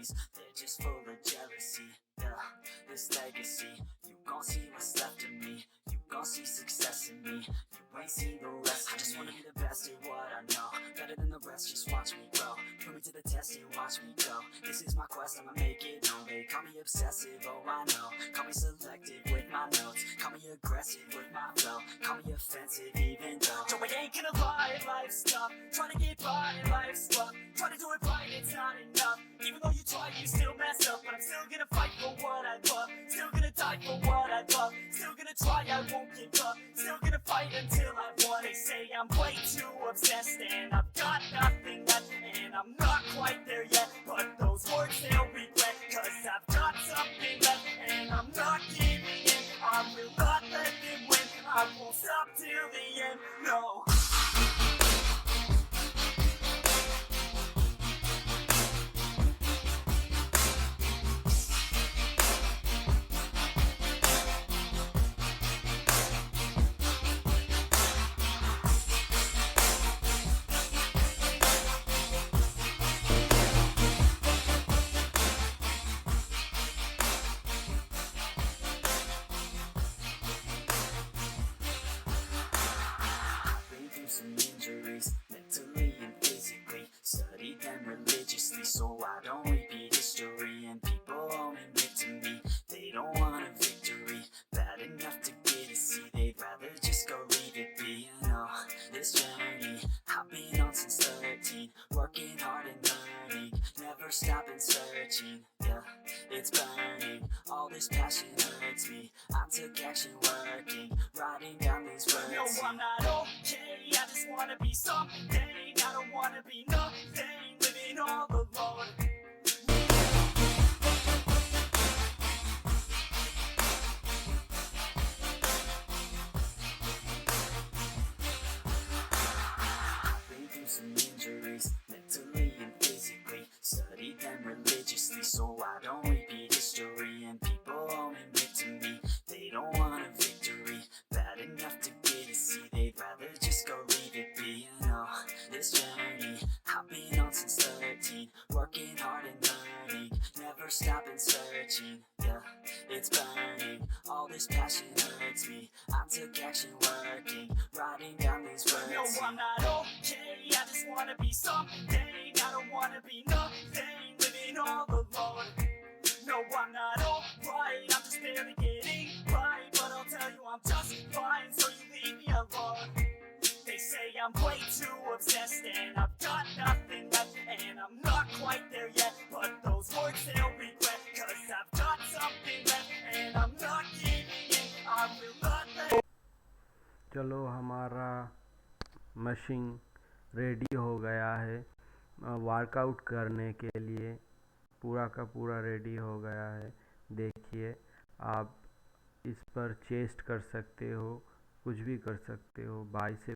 memories, they're just full of jealousy. Yeah, this legacy, you gon' see what's left of me. You gon' see success in me. You ain't seen the rest of me. I just wanna be the best at what I know, better than the rest, just watch me grow. Put me to the test and watch me go. This is my quest, I'ma make it known. They call me obsessive, oh I know. Call me selective with my notes. Call me aggressive with my flow. Call me offensive even though Joe, I ain't gonna lie, life's tough. Trying to get by, life's rough. Trying to do it right, it's not enough. Even though you try, you still mess up. But I'm still gonna fight for what I love. Still gonna die for what I love. Still gonna try, I won't give up. Still gonna fight until I won. They say I'm way too obsessed and I've got nothing left. And I'm not quite there yet, but those words they'll regret. Cause I've got something left and I'm not giving in. I will not let them win. I won't stop till the end, no. Some injuries, mentally and physically. Studied them religiously so I don't repeat history. And people won't admit to me they don't want a victory bad enough to get a C. They'd rather just go leave it be. You know, this journey I've been on since 13, working hard and learning, never stopping searching. Yeah, it's burning, all this passion hurts me. I took action working, writing down these words. No, I'm not okay, I just wanna be something. I don't wanna be nothing, living all alone. Been through some injuries, mentally and physically. Studied them religiously so I don't repeat history. And people won't admit to me they don't want a victory bad enough to get a C. They'd rather just go leave it be. You know, this journey I've been on since 13, working hard and learning, never stopping searching. Yeah, it's burning, all this passion hurts me. I took action working, writing down these words. No, I'm not okay, I just wanna be something. I don't wanna be nothing, living all alone. No, I'm not alright, I'm just barely getting by. But I'll tell you I'm just fine, so you leave me alone. They say I'm way too obsessed and I've got nothing left. And I'm not quite there yet, but those words they'll regret. Cause I've got something left and I'm not giving in. I will not let. चलो हमारा machine ready हो गया है workout करने के लिए, पूरा का पूरा रेडी हो गया है। देखिए, आप इस पर चेस्ट कर सकते हो, कुछ भी कर सकते हो, बाइसेप